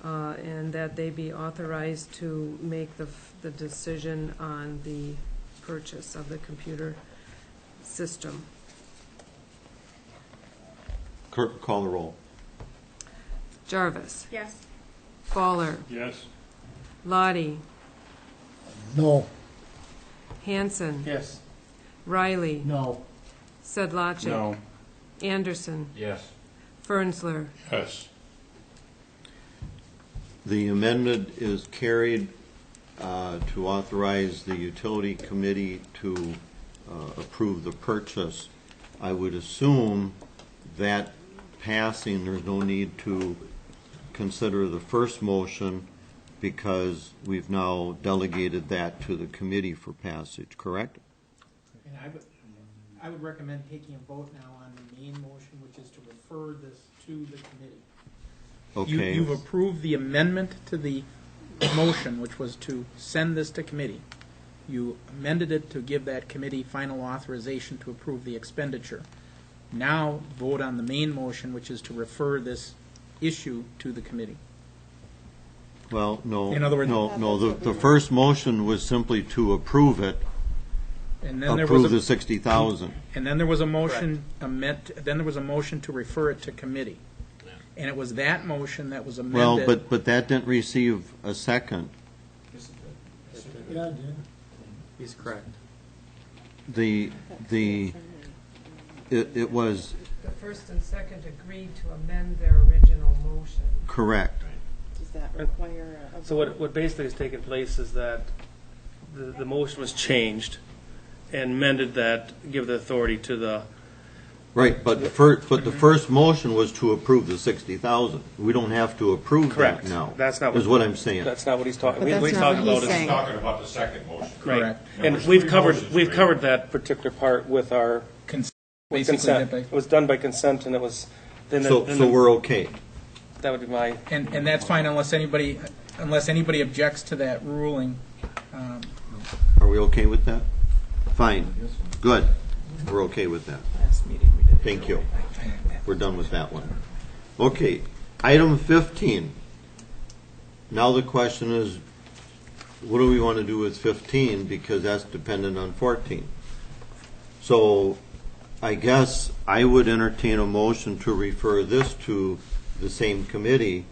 and that they be authorized to make the decision on the purchase of the computer system. Clerk, call the roll. Jarvis. Yes. Fowler. Yes. Lottie. No. Hanson. Yes. Riley. No. Sedlacek. No. Anderson. Yes. Fernsler. Yes. The amendment is carried to authorize the utility committee to approve the purchase. I would assume that passing, there's no need to consider the first motion because we've now delegated that to the committee for passage, correct? And I would recommend taking a vote now on the main motion, which is to refer this to the committee. Okay. You've approved the amendment to the motion, which was to send this to committee. You amended it to give that committee final authorization to approve the expenditure. Now vote on the main motion, which is to refer this issue to the committee. Well, no. In other words- No, the first motion was simply to approve it, And then there was approve the 60,000. And then there was a motion, then there was a motion to refer it to committee. And it was that motion that was Well, amended. but that didn't receive a second. Yeah, it did. He's correct. It was The first and second agreed to amend their original motion. correct. Does that require a So what basically has taken place is that the motion was changed and amended that, give the authority to the, Right, but the first motion was to approve the 60,000. We don't have to approve that correct. now. That's not Is what I'm saying. That's not what he's talking. But that's What he's not talking what about he's is saying. Talking about the second motion. right. Correct. And There we've was covered three motions made. that particular part with our Basically, consent. It was done by consent, and it was then. So we're okay. that would be my. And that's fine unless anybody objects to that ruling. Are we okay with that? Fine. Good. We're okay with that. Last meeting we did. Thank you. We're done with that one. Okay, item 15. Now the question is, what do we want to do with 15, because that's dependent on 14. So I guess I would entertain a motion to refer this to the same committee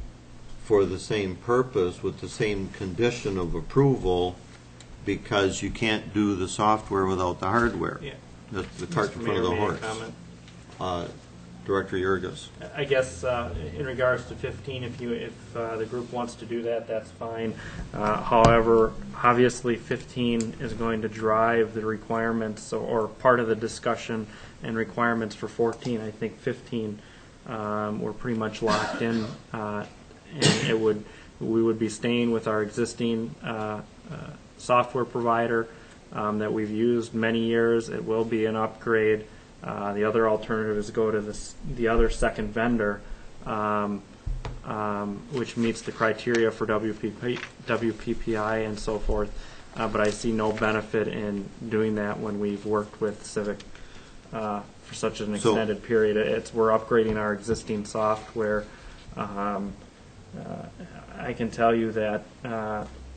for the same purpose with the same condition of approval, because you can't do the software without the hardware. Yeah. That's the cart in front of the horse. Director Yergis. I guess in regards to 15, if the group wants to do that, that's fine. However, obviously 15 is going to drive the requirements or part of the discussion and requirements for 14. I think 15 we're pretty much locked in, and we would be staying with our existing software provider that we've used many years. It will be an upgrade. The other alternative is go to the other second vendor, which meets the criteria for WPPI and so forth. But I see no benefit in doing that when we've worked with Civic for such an extended period. We're upgrading our existing software. I can tell you that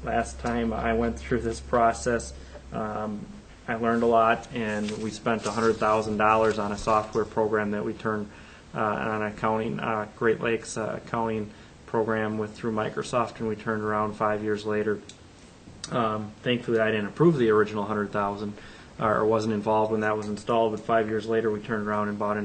last time I went through this process, I learned a lot, and we spent $100,000 on a software program that we turned on accounting, Great Lakes accounting program through Microsoft, and we turned around 5 years later. Thankfully, I didn't approve the original $100,000 or wasn't involved when that was installed. But 5 years later, we turned around and bought a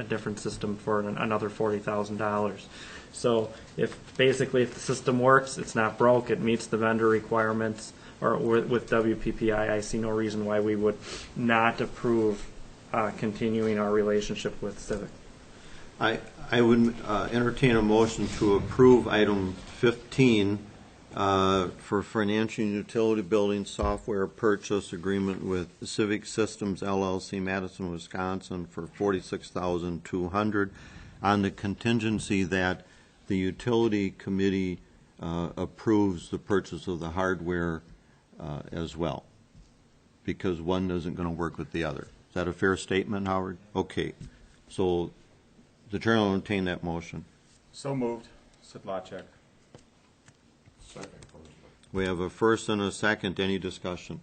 different system for another $40,000. So if the system works, it's not broke, it meets the vendor requirements. Or with WPPI, I see no reason why we would not approve continuing our relationship with Civic. I would entertain a motion to approve item 15 for financial and utility building software purchase agreement with Civic Systems LLC, Madison, Wisconsin, for $46,200 on the contingency that the utility committee approves the purchase of the hardware as well, because one isn't going to work with the other. Is that a fair statement, Howard? Okay. So the chair will entertain that motion. So moved. Sedlacek. Second. We have a first and a second. Any discussion?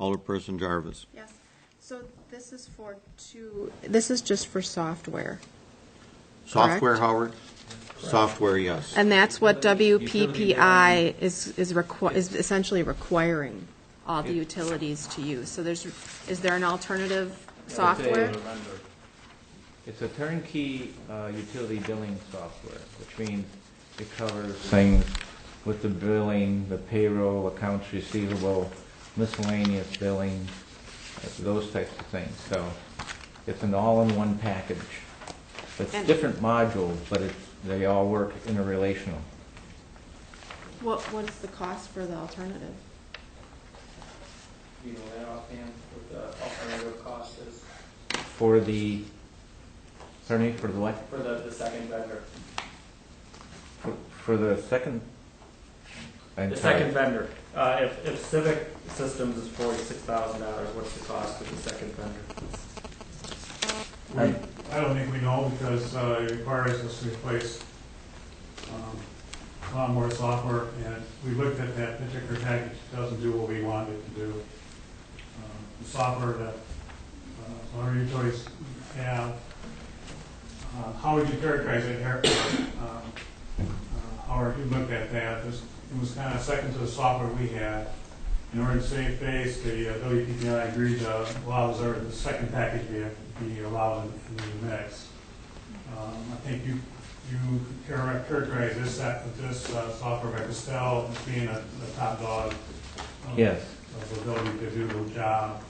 Alderperson Jarvis. Yes. So this is just for software. Software, correct? Howard? Software, yes. And that's what WPPI is essentially requiring all the utilities to use. So is there an alternative software? It's a turnkey utility billing software, which means it covers things with the billing, the payroll, accounts receivable, miscellaneous billing, those types of things. So it's an all-in-one package. It's different modules, but they all work interrelational. What is the cost for the alternative? You know that offhand, what the alternative cost is? For the what? For the second vendor. For the second? The second vendor. If Civic Systems is $46,000, what's the cost of the second vendor? I don't think we know, because it requires us to replace a lot more software, and we looked at that particular package. It doesn't do what we wanted it to do. The software that our utilities have, how would you characterize it, Howard, you looked at that. It was kind of second to the software we had. In order to save face, the WPPI agreed to allow the second package be allowed in the mix. I think you characterize this software by Castell as being the top dog Yes. of the ability to do the job.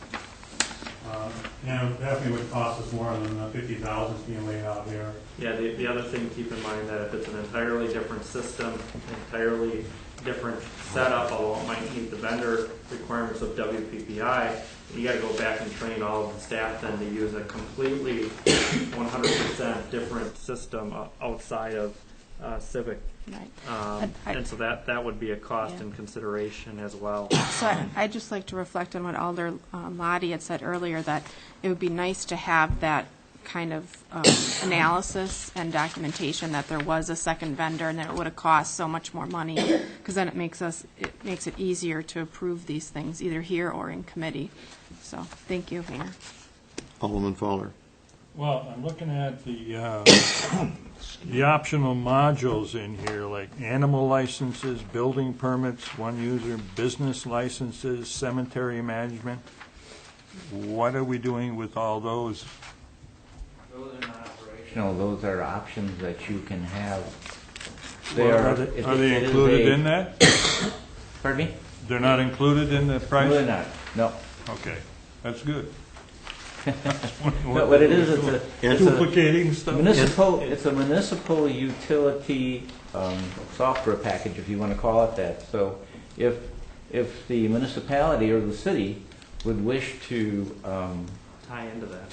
And it definitely would cost us more than the $50,000 being laid out here. Yeah, the other thing to keep in mind that if it's an entirely different system, entirely different setup, although it might meet the vendor requirements of WPPI, you got to go back and train all of the staff then to use a completely 100% different system outside of Civic. Right. And so that would be a cost and consideration as well. So I'd just like to reflect on what Alder Lottie had said earlier, that it would be nice to have that kind of analysis and documentation that there was a second vendor and that it would have cost so much more money, because then it makes it easier to approve these things either here or in committee. So thank you, Mayor. Alderman Fowler. Well, I'm looking at the optional modules in here, like animal licenses, building permits, one user, business licenses, cemetery management. What are we doing with all those? Those are not operational. Those are options that you can have. Are they included in that? Pardon me? They're not included in the price? No, they're not. No. Okay, that's good. But what it is, it's duplicating stuff. It's a municipal utility software package, if you want to call it that. So if the municipality or the city would wish to tie into that,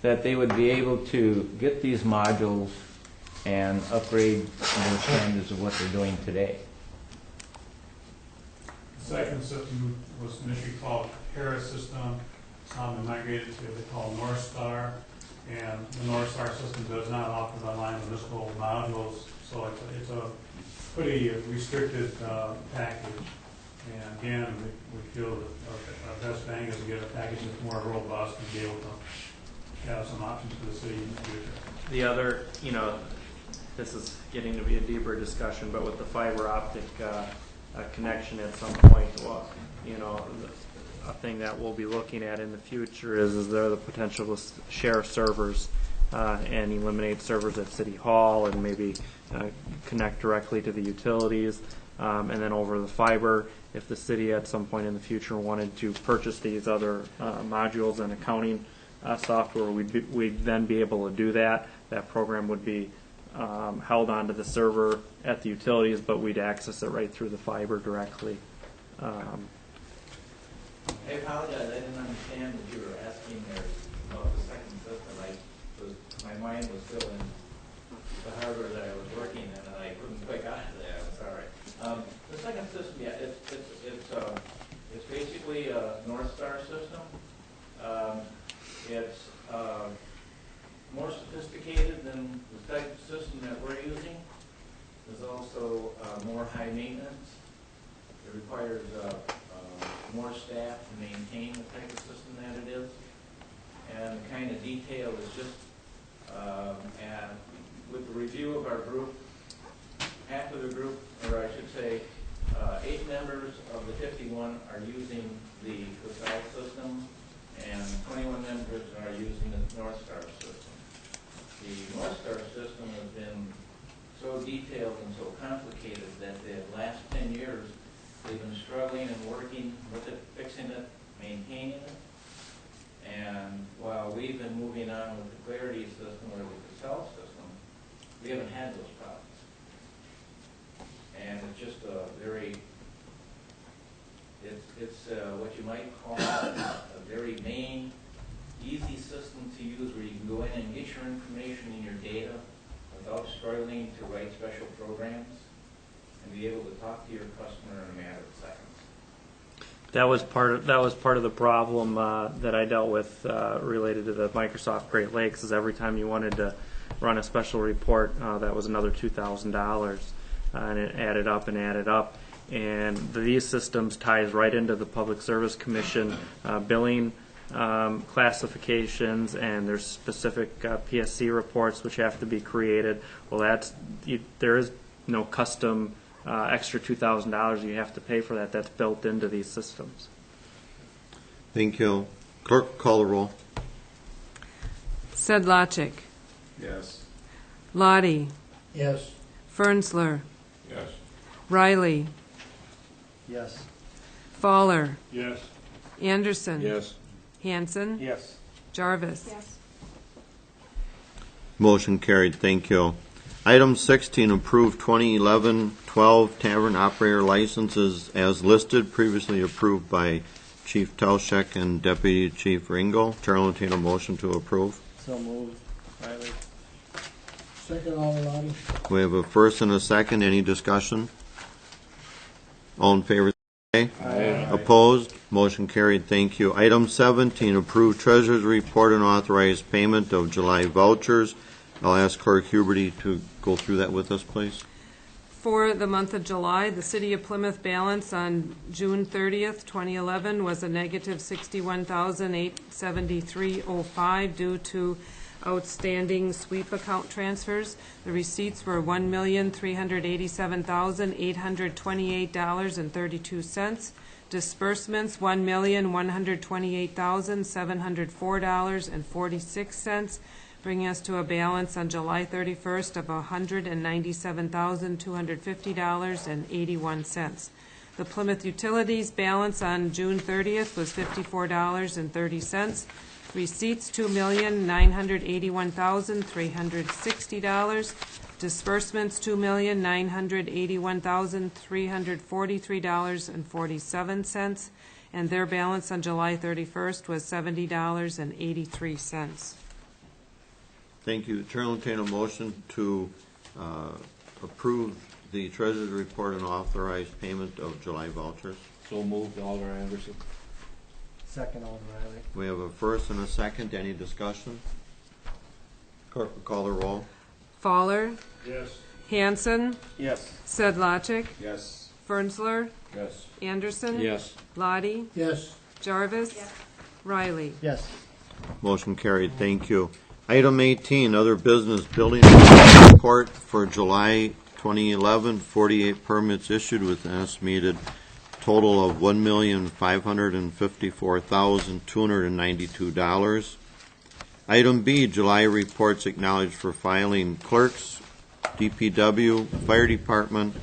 that they would be able to get these modules and upgrade the standards of what they're doing today. The second system was initially called Harris system. It's now been migrated to what they call North Star, and the North Star system does not offer the line of municipal modules, so it's a pretty restricted package. And again, we feel that our best bang is to get a package that's more robust and be able to have some options for the city in the future. The other, this is getting to be a deeper discussion, but with the fiber optic connection at some point, a thing that we'll be looking at in the future is there the potential to share servers and eliminate servers at City Hall and maybe connect directly to the utilities. And then over the fiber, if the city at some point in the future wanted to purchase these other modules and accounting software, we'd then be able to do that. That program would be held onto the server at the utilities, but we'd access it right through the fiber directly. I apologize, I didn't understand that you were asking there about the second system. My mind was still in the hardware that I was working in, and I couldn't quite get to that. I'm sorry. The second system, it's basically a North Star system. It's more sophisticated than the type of system that we're using. There's also more high maintenance. It requires more staff to maintain the type of system that it is. And the kind of detail is just, and with the review of our group, half of the group, or I should say, 8 members of the 51 are using the South system, and 21 members are using the North Star system. The North Star system has been so detailed and so complicated that the last 10 years they've been struggling and working with it, fixing it, maintaining it. And while we've been moving on with the Clarity system or with the South system, we haven't had those problems. And it's just a very, it's what you might call a very main, easy system to use where you can go in and get your information and your data without struggling to write special programs and be able to talk to your customer in a matter of seconds. That was part of the problem that I dealt with related to the Microsoft Great Lakes. Is every time you wanted to run a special report, that was another $2,000, and it added up and added up. And these systems ties right into the Public Service Commission billing classifications, and there's specific PSC reports which have to be created. Well, there is no custom extra $2,000 you have to pay for that. That's built into these systems. Thank you. Clerk, call the roll. Sedlacek. Yes. Lottie. Yes. Fernsler. Yes. Riley. Yes. Fowler. Yes. Anderson. Yes. Hanson. Yes. Jarvis. Yes. Motion carried. Thank you. Item 16, approved 2011-12 tavern operator licenses as listed, previously approved by Chief Tauschek and Deputy Chief Ringo. Chair will entertain a motion to approve. So moved. Riley. Second, Alder Lottie. We have a first and a second. Any discussion? All in favor, say aye. Aye. Opposed? Motion carried. Thank you. Item 17, approve treasurer's report and authorize payment of July vouchers. I'll ask Clerk Huberty to go through that with us, please. For the month of July, the City of Plymouth balance on June 30th, 2011 was a negative $61,873.05 due to outstanding sweep account transfers. The receipts were $1,387,828.32. Disbursements, $1,128,704.46, bringing us to a balance on July 31st of $197,250.81. The Plymouth Utilities balance on June 30th was $54.30. Receipts, $2,981,360. Disbursements, $2,981,343.47. And their balance on July 31st was $70.83. Thank you. Chair will entertain a motion to approve the treasurer's report and authorize payment of July vouchers. So moved, Alder Anderson. Second, Alder Riley. We have a first and a second. Any discussion? Clerk will call the roll. Fowler, Yes. Hanson, Yes. Sedlacek, Yes. Fernsler, Yes. Anderson, Yes. Lottie, Yes. Jarvis, Riley. Yes. Motion carried. Thank you. Item 18, other business, building report for July 2011, 48 permits issued with an estimated total of $1,554,292. Item B, July reports acknowledged for filing clerks, DPW, Fire Department,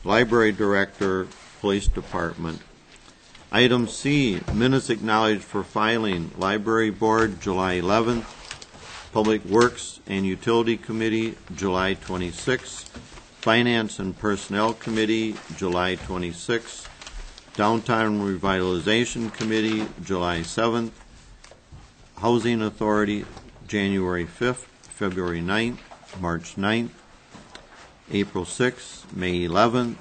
Library Director, Police Department. Item C, minutes acknowledged for filing, Library Board, July 11th, Public Works and Utility Committee, July 26th, Finance and Personnel Committee, July 26th, Downtown Revitalization Committee, July 7th, Housing Authority, January 5th, February 9th, March 9th, April 6th, May 11th,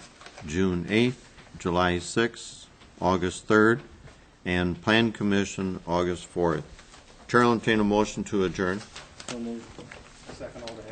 June 8th, July 6th, August 3rd, and Plan Commission, August 4th. Chair will entertain a motion to adjourn. So moved. Second, Alder